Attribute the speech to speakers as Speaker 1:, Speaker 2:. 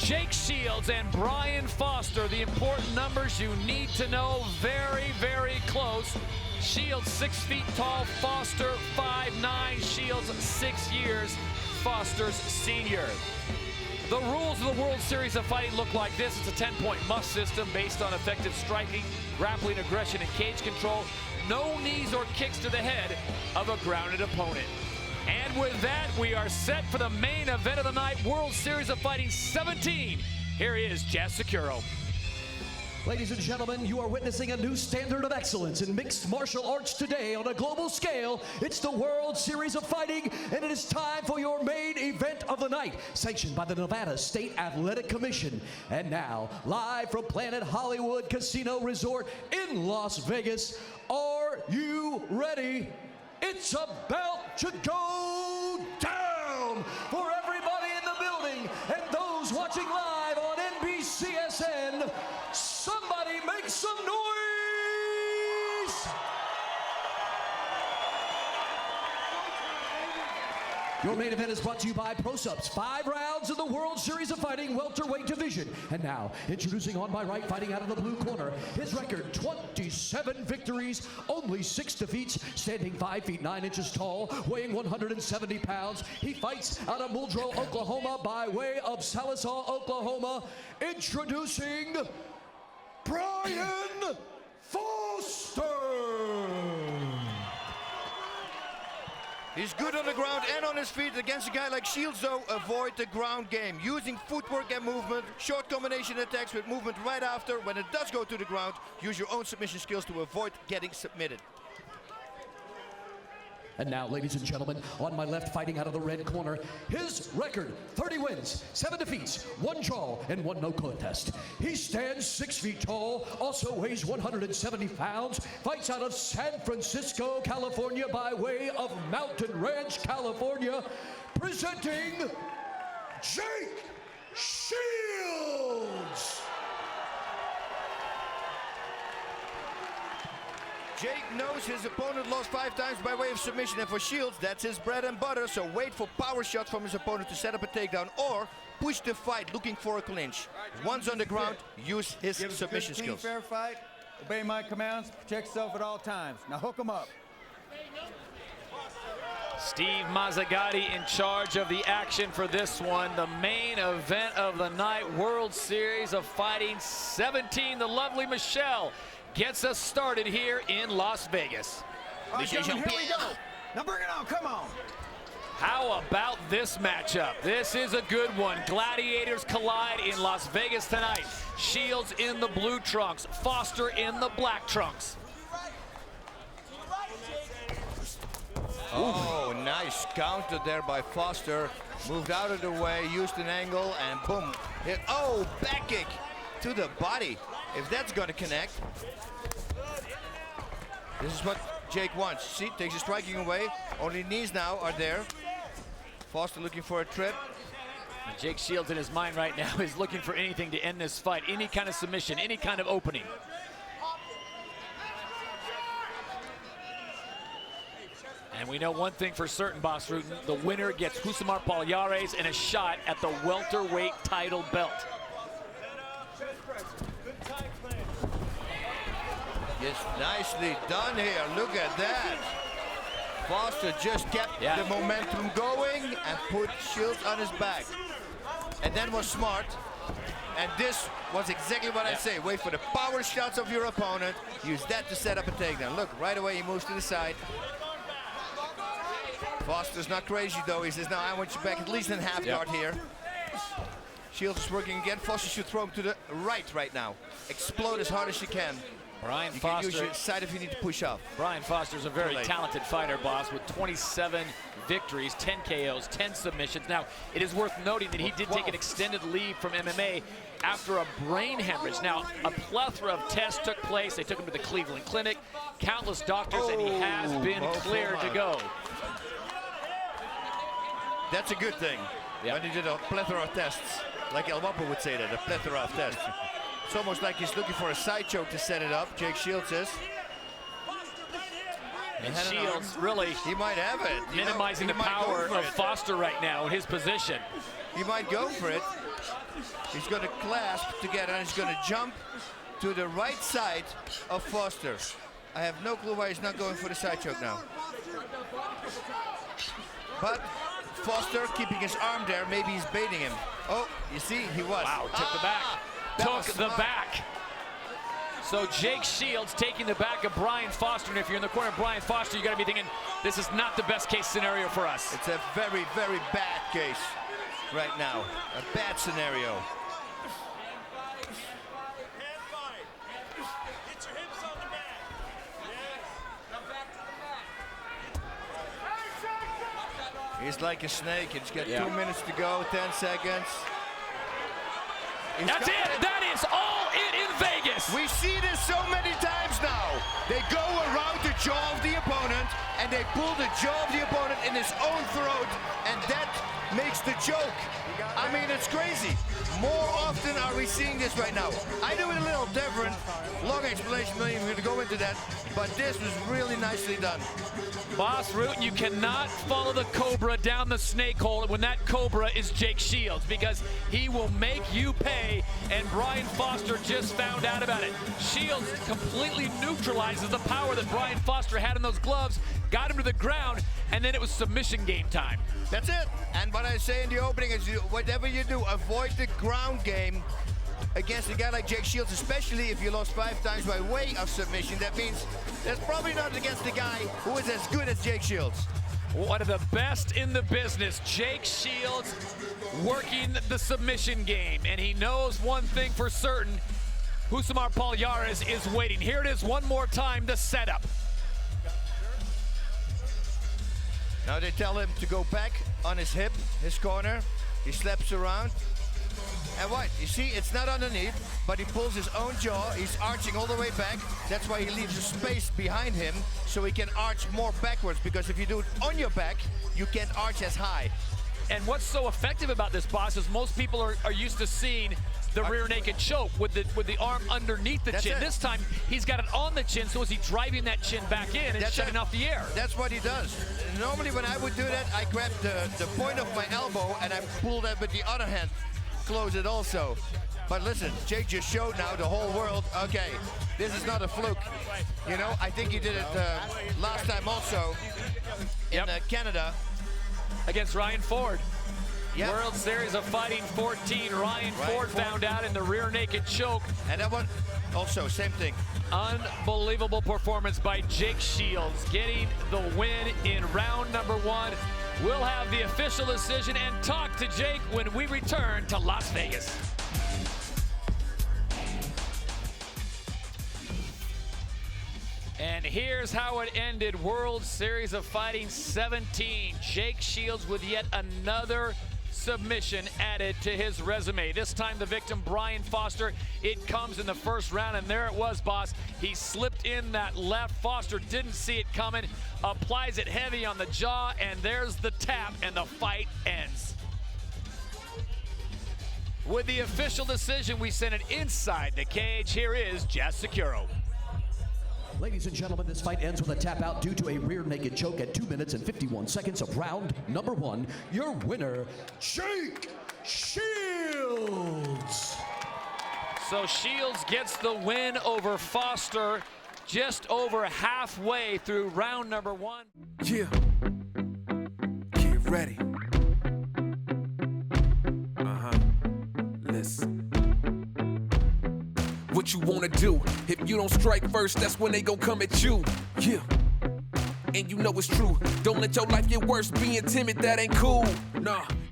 Speaker 1: Jake Shields and Brian Foster, the important numbers you need to know. Very, very close. Shields 6 feet tall, Foster 5'9", Shields 6 years, Foster's senior. The rules of the World Series of Fighting look like this. It's a 10-point must system based on effective striking, grappling, aggression, and cage control. No knees or kicks to the head of a grounded opponent. And with that, we are set for the main event of the night, World Series of Fighting 17. Here is Jazz Securo.
Speaker 2: Ladies and gentlemen, you are witnessing a new standard of excellence in mixed martial arts today on a global scale. It's the World Series of Fighting, and it is time for your main event of the night, sanctioned by the Nevada State Athletic Commission. And now, live from Planet Hollywood Casino Resort in Las Vegas, are you ready? It's about to go down for everybody in the building and those watching live on NBCSN. Somebody make some noise! Your main event is brought to you by ProSubs. 5 rounds in the World Series of Fighting welterweight division. And now, introducing on my right, fighting out of the blue corner, his record 27 victories, only 6 defeats, standing 5 feet 9 inches tall, weighing 170 pounds. He fights out of Muldrow, Oklahoma, by way of Sallisaw, Oklahoma. Introducing Brian Foster.
Speaker 3: He's good on the ground and on his feet. Against a guy like Shields, though, avoid the ground game. Using footwork and movement, short combination attacks with movement right after. When it does go to the ground, use your own submission skills to avoid getting submitted.
Speaker 2: And now, ladies and gentlemen, on my left, fighting out of the red corner, his record, 30 wins, 7 defeats, 1 draw, and 1 no contest. He stands 6 feet tall, also weighs 170 pounds, fights out of San Francisco, California, by way of Mountain Ranch, California, presenting Jake Shields.
Speaker 3: Jake knows his opponent lost 5 times by way of submission, and for Shields, that's his bread and butter, so wait for power shots from his opponent to set up a takedown, or push the fight looking for a clinch. Once on the ground, use his submission skills.
Speaker 4: Fair fight, obey my commands, protect yourself at all times. Now hook him up.
Speaker 1: Steve Mazzagatti in charge of the action for this one. The main event of the night, World Series of Fighting 17. The lovely Michelle gets us started here in Las Vegas.
Speaker 4: All right, gentlemen, here we go. Now bring it on, come on.
Speaker 1: How about this matchup? This is a good one. Gladiators collide in Las Vegas tonight. Shields in the blue trunks, Foster in the black trunks.
Speaker 3: Oh, nice counter there by Foster. Moved out of the way, used an angle, and boom. Hit. Oh, back kick to the body. If that's going to connect. This is what Jake wants. See, takes his striking away. Only knees now are there. Foster looking for a trip.
Speaker 1: And Jake Shields in his mind right now is looking for anything to end this fight. Any kind of submission, any kind of opening. And we know one thing for certain, Boss Rutan. The winner gets Husamar Palhares and a shot at the welterweight title belt.
Speaker 3: Yes, nicely done here. Look at that. Foster just kept the momentum going and put Shields on his back. And that was smart. And this was exactly what I say. Wait for the power shots of your opponent. Use that to set up a takedown. Look, right away he moves to the side. Foster's not crazy though. He says, no, I want you back at least in half guard here. Shields is working again. Foster should throw him to the right now. Explode as hard as you can.
Speaker 1: Brian
Speaker 3: You
Speaker 1: Foster,
Speaker 3: can use your side if you need to push up.
Speaker 1: Brian Foster's a very talented fighter, boss, with 27 victories, 10 KOs, 10 submissions. Now, it is worth noting that he did take an extended leave from MMA after a brain hemorrhage. Now, a plethora of tests took place. They took him to the Cleveland Clinic, countless doctors, and he has been cleared to go.
Speaker 3: That's a good thing. When he did a plethora of tests. Like El Wapo would say that, a plethora of tests. It's almost like he's looking for a side choke to set it up, Jake Shields is.
Speaker 1: And Shields really
Speaker 3: he might have it.
Speaker 1: minimizing the power of Foster right now in his position.
Speaker 3: He might go for it. He's going to clasp together and he's going to jump to the right side of Foster. I have no clue why he's not going for the side choke now. But Foster keeping his arm there, maybe he's baiting him. Oh, you see, he was.
Speaker 1: Wow, took the back. Took the back. So Jake Shields taking the back of Brian Foster, and if you're in the corner of Brian Foster, you got to be thinking, this is not the best case scenario for us.
Speaker 3: It's a very, very bad case right now. A bad scenario. He's like a snake. He's got 2 minutes to go, 10 seconds.
Speaker 1: That's it. That is all in Vegas.
Speaker 3: We see this so many times now. They go around the jaw of the opponent and they pull the jaw of the opponent in his own throat, and that makes the choke. I mean, it's crazy. More often are we seeing this right now. I do it a little different. Long explanation, I'm not even going to go into that, but this was really nicely done.
Speaker 1: Boss Root, you cannot follow the cobra down the snake hole when that cobra is Jake Shields, because he will make you pay, and Brian Foster just found out about it. Shields completely neutralizes the power that Brian Foster had in those gloves, got him to the ground, and then it was submission game time.
Speaker 3: That's it. And what I say in the opening is, whatever you do, avoid the ground game against a guy like Jake Shields, especially if you lost 5 times by way of submission. That means that's probably not against a guy who is as good as Jake Shields.
Speaker 1: One of the best in the business, Jake Shields, working the submission game. And he knows one thing for certain, Rousimar Palhares is waiting. Here it is one more time, the setup.
Speaker 3: Now they tell him to go back on his hip, his corner. He slaps around. And what? You see, it's not underneath, but he pulls his own jaw. He's arching all the way back. That's why he leaves a space behind him so he can arch more backwards, because if you do it on your back, you can't arch as high.
Speaker 1: And what's so effective about this, boss, is most people are used to seeing the rear naked choke with the arm underneath the chin. This time, he's got it on the chin, so is he driving that chin back in and shutting off the air?
Speaker 3: That's what he does. Normally, when I would do that, I grab the point of my elbow and I pull that with the other hand. Close it also. But listen, Jake just showed now the whole world, okay, this is not a fluke. You know, I think he did it last time also in Canada.
Speaker 1: Against Ryan Ford.
Speaker 3: Yep.
Speaker 1: World Series of Fighting 14, Ryan Ford found out in the rear naked choke.
Speaker 3: And that one, also, same thing.
Speaker 1: Unbelievable performance by Jake Shields, getting the win in round number 1. We'll have the official decision and talk to Jake when we return to Las Vegas. And here's how it ended. World Series of Fighting 17. Jake Shields with yet another submission added to his resume. This time the victim, Brian Foster. It comes in the first round, and there it was, boss. He slipped in that left. Foster didn't see it coming, applies it heavy on the jaw, and there's the tap, and the fight ends. With the official decision, we send it inside the cage. Here is Jazz Securo.
Speaker 2: Ladies and gentlemen, this fight ends with a tap out due to a rear naked choke at 2 minutes and 51 seconds of round number 1. Your winner, Jake Shields.
Speaker 1: So Shields gets the win over Foster just over halfway through round number 1.
Speaker 5: Yeah. Get ready. Listen. What you wanna do? If you don't strike first, that's when they gon' come at you. Yeah. And you know it's true. Don't let your life get worse. Being timid, that ain't cool. Nah.